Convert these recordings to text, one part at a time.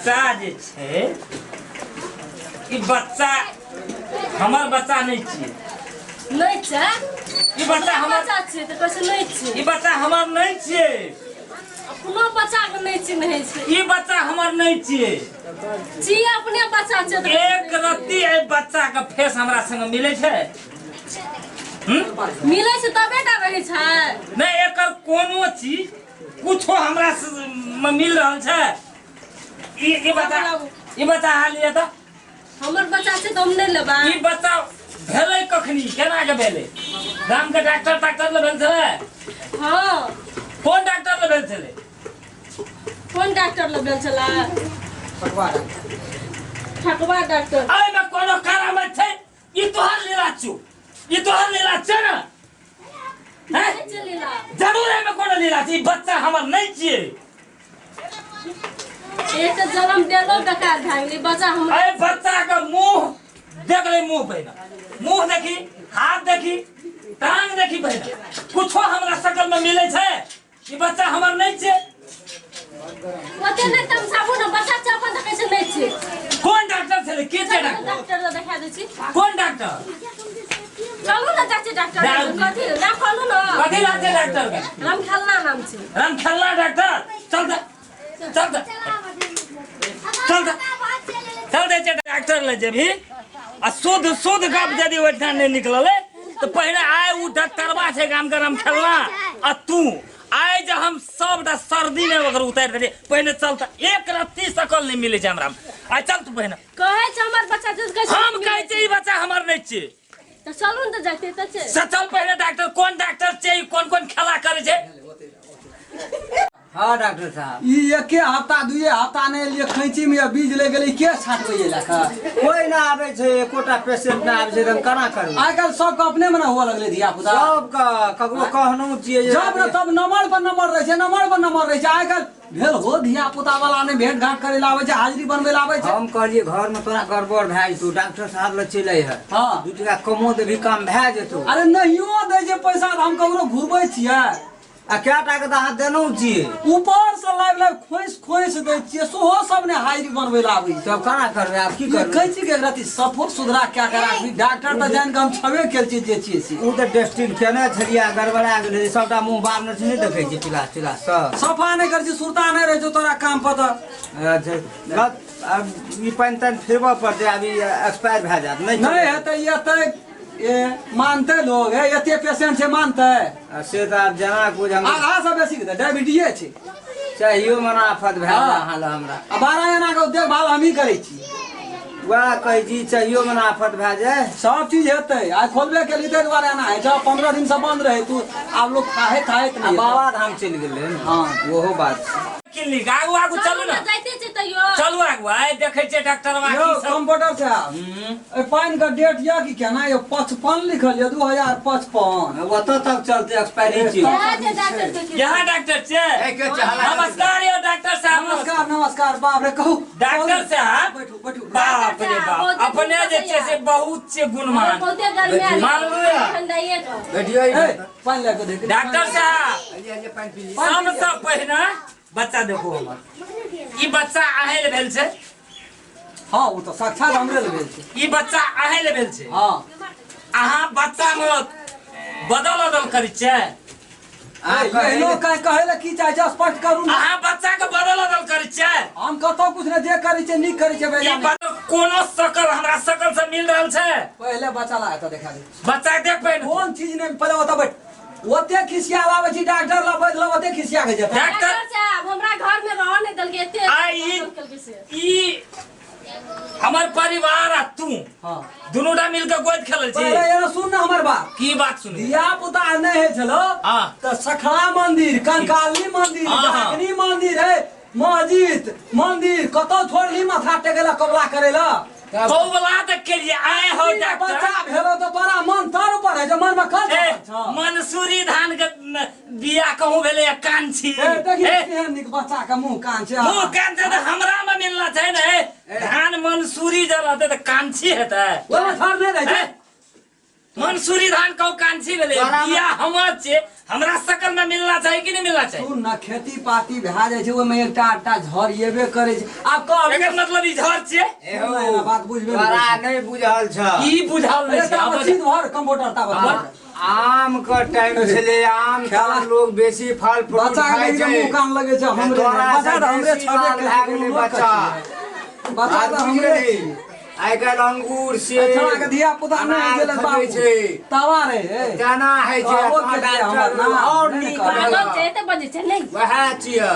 बच्चा जे छै ई बच्चा हमर बच्चा नहीं छियै नहीं छै ई बच्चा हमर बच्चा छै त कैसे नहीं छै ई बच्चा हमर नहीं छियै अपनो बच्चा के नहीं चिन्है छै ई बच्चा हमर नहीं छियै जी अपने बच्चा छै त एक रत्ती ए बच्चा के फेस हमरा संग मिलै छै मिलै छै तबे टा रहै छै नहीं एकर कोनो चीज कुछो हमरा मिल रहल छै ई बच्चा हाल ये त हमर बच्चा छै त हम नहीं लेबा ई बच्चा भेलै कखनी केना के भेलै गाम के डॉक्टर ले भेल छलै हां कोन डॉक्टर ले भेल छलै कोन डॉक्टर ले भेल छला ठकवा डॉक्टर अरे में कोनो करामत छै ई तोहर लीला छु ई तोहर लीला छै ना हैं नहीं चलेला जरूर है में कोनो लीला छै ई बच्चा हमर नहीं छियै एक जन्म देलो बेकार भए गेलै बच्चा हम अरे बच्चा के मुंह देख ले मुंह पहिना मुंह देखी हाथ देखी टांग देखी पहिना कुछो हमरा शकल में मिले छै ई बच्चा हमर नहीं छै ओते नहीं तमसाबू ना बच्चा छै अपन त कैसे नहीं छै कोन डॉक्टर छलै के छै डॉक्टर डॉक्टर ल देखा दै छी कोन डॉक्टर चलू ना चाची डॉक्टर कथि नाम कहलू ना कथी लाग छै डॉक्टर के रामखेलना नाम छै रामखेलना डॉक्टर चल दे चल दे चल दे चल दे डॉक्टर ले जेबी आ शुद्ध गप यदि ओहिठाम नहीं निकलले तो पहले आए उ डॉक्टरबा छै गाम के रामखेलना आ तू आए जे हम सबटा सर्दी में ओकर उतार दे पहले चल त एक रत्ती सकल नहीं मिले छै हमरा आ चल तू पहले कहै छै हमर बच्चा जस कैसे हम कहै छै ई बच्चा हमर नहीं छै त चलू न त जाते त छै चल पहले डॉक्टर कोन डॉक्टर छै कोन खेला करे छै हाँ डॉक्टर साहब ये के हफ्ता दुए हफ्ता ने लिए खैंची में बीज ले गेलै के छाटबै ये लखा कोई ना आवे छै एकोटा पेशेंट ना आवे छै हम केना करू आइ काल्हि सबके अपने में ना हुआ लगलै धिया पुता सबका ककरो कहनो छियै जे जब न तब नंबर पर नंबर रहै छै नंबर पर नंबर रहै छै आइ काल्हि भेल हो धिया पुता वाला ने भेंट घाट करे ला आबै छै हाजिरी बनबै ला आबै छै हम कहलिए घर में तोरा गड़बड़ भए जेतौ डॉक्टर साहब ले चले है हाँ दू टका कमो देबी काम भए जेतौ अरे नहियो दै छै पैसा त हम ककरो घुरबै छियै आ क्या टाका तऽ अहाँ देनौ छियै ऊपर से लाइव खोइस दै छियै सेहो सब ने हाजिरी बनबै ला आबै छै तब केना करबै आब की करबै कहै छी के रति सफो सुधरा क्या करा डॉक्टर त जान के हम छबे केल छी जे छियै से उ तऽ डेस्टिन केने छलिया गड़बड़ा गेलै सबटा मुंह बारने छै नहि देखै छी पिलास सब सफा नहि करै छी सुरता नहि रहै छै तोरा काम पर त अब ई पानि तानि फिरबऽ पड़तै आब ई एक्सपायर भए जायत नहीं हेतै एतै ए मानते लोग है एते पेशेंट छै मानते से तऽ आब जेना कुछ हम आधा से बेसी के डायबिटीज छै चाहियो मनाफत भए रहल हमरा आ 12 जना के देखभाल हम ही करै छी वएह कहै छी चाहियो मनाफत भए जाए सब चीज हेतै आज खोलबे के लिए दुआरे एना है जब 15 दिन से बंद रहे तू आब लोग खाहे नहीं बाबा धाम चलि गेलै हां ओहो बात क्लिनिक आगू चलू ना जाते छै तैयो चलू आगू आइ देखै छै डॉक्टरबा यो की सब कंप्यूटर साहब ए पाइन का डेट या कि केना ये 55 लिखल ये 2055 ओतऽ तक चलते एक्सपायरी चीज यहाँ डॉक्टर छै नमस्कार यो डॉक्टर साहब नमस्कार नमस्कार बाप रे कहू डॉक्टर साहब बैठू बैठू बाप रे बाप अपने जे छै से बहुत छै गुणमान बहुते गर्मी मानलू ठंडाइए तो बैठियो ए पाइन लेके देख डॉक्टर साहब सबसँ पहिने बच्चा देखो हमर ई बच्चा अहे लेवल छै हां वो तो साक्षात हमरे लेवल छै ई बच्चा अहे लेवल छै हां अहाँ बच्चा में बदल करै छै ये लोग कहे ला की चाहे छै स्पष्ट करू ना अहाँ बच्चा के बदल करै छै हम कतो कुछ ने जे करै छै नीक करै छै ई भैया कोनो शकल हमरा शकल से मिल रहल छै पहले बच्चा ला तो देखा दे बच्चा देख पहिने कोन चीज ने पहले ओता बैठ ओते खिसिया लावे छी डॉक्टर ला बैठलो ओते खिसिया के जेता डॉक्टर साहब हमरा घर में रह नहीं दल के एते ई हमर परिवार आ तू हां दुनूटा मिलके गोद खेलल छी पहले ये सुन ना हमर बात की बात सुनी दिया पुता नहीं है चलो हां तो सखरा मंदिर कंकाली मंदिर डाकनी मंदिर है मस्जिद मंदिर कतो छोड़ली माथा टेकेला कबला करेला कौबला तक के लिए आए हो डॉक्टर बच्चा भेलो तो तोरा मन तर ऊपर है जो मन में खल मंसूरी धान के बिया कहूं भेले कांची देखिए केहन निक बच्चा के मुंह कान छै मुंह कान छै त हमरा में मिलना छै ने धान मंसूरी जब रहते त कांची हेतै ओमे थर नहीं रह छै मंसूरी धान कौ कांची भेले बिया हमर छै हमरा सकल में मिलना चाहिए कि नहीं मिलना चाहिए? तू न खेती पाती भए जाइ छै ओहिमे एकटा आटा झरिएबे करे छै आब कह एकर मतलब ई झर छियै। एहो बात बुझबे तोरा नहीं बुझल छ ई बुझाल नहीं छै। आब सीध भर कंप्यूटर ता बता आम का टाइम छले आम खेला। का लोग बेसी फल फ्रूट बच्चा खाय के छै मुंह कान लगे छै हमरे तोरा बच्चा त हमरे देसी छबे माल के भए गेलै बच्चा बच्चा त हमरे आइ काल्हि अंगूर सेब छड़ा के धिया पुता नहीं गेले अनार बाबू खबै छै तवा रे केना है छै ओ अपना के हमर डॉक्टर नाम और नहीं नीक कहल। लोग लगल। जेते बजे छै नहीं वएह छियै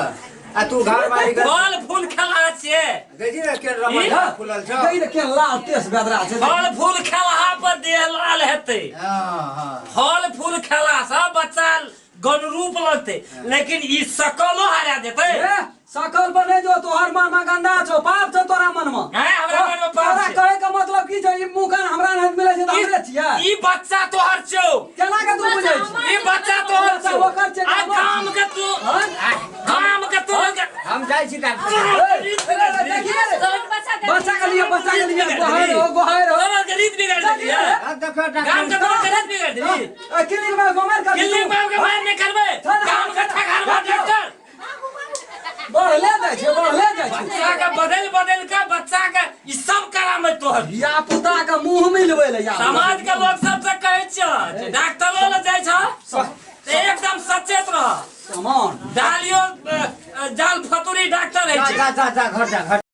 आ तू घर वाली कर फल फूल खेला छियै। देखी रे के रमणा फुलल छ गई रे के लाल तेज बेदरा छै फल फूल खेला पर देह लाल हेतै। हां फल फूल खेला से बच्चा गनरूप लगतै, लेकिन ई सकलो हरा देतै। ए सकल बने जो तोहर मन में गंदा छो पाप छो तोरा मन में हैं हमरा मन में पाप तोरा छै। कहे का मतलब की छै ई मुंह कान हमरा नहीं मिले छै त हमरे छियै ई बच्चा तोहर छौ। केना के तू बुझै छै ई बच्चा तोहर छौ। ओकर छै आ काम के तू काम के तू हम जाइ छी डॉक्टर बच्चा के लिए गोहार हो तोरा के रीत बिगाड़ देली है। देखो काम के डॉक्टर तोरा के रीत बिगाड़ देली। क्लिनिक में गोमेर कर किल्ली बाप के मार नहीं करबे। काम के ठगार मार डॉक्टर। बढ़ ले जाइ छै बच्चा के बदल के बच्चा के ई सब करामे तोहर। या पुता के मुंह मिलबै ले या समाज के लोग सबसे कहै छ डॉक्टरो ले जाइ छ ते एकदम सचेत रह। सामान डालियो जाल फतुरी डॉक्टर है छै। जा घर जा घर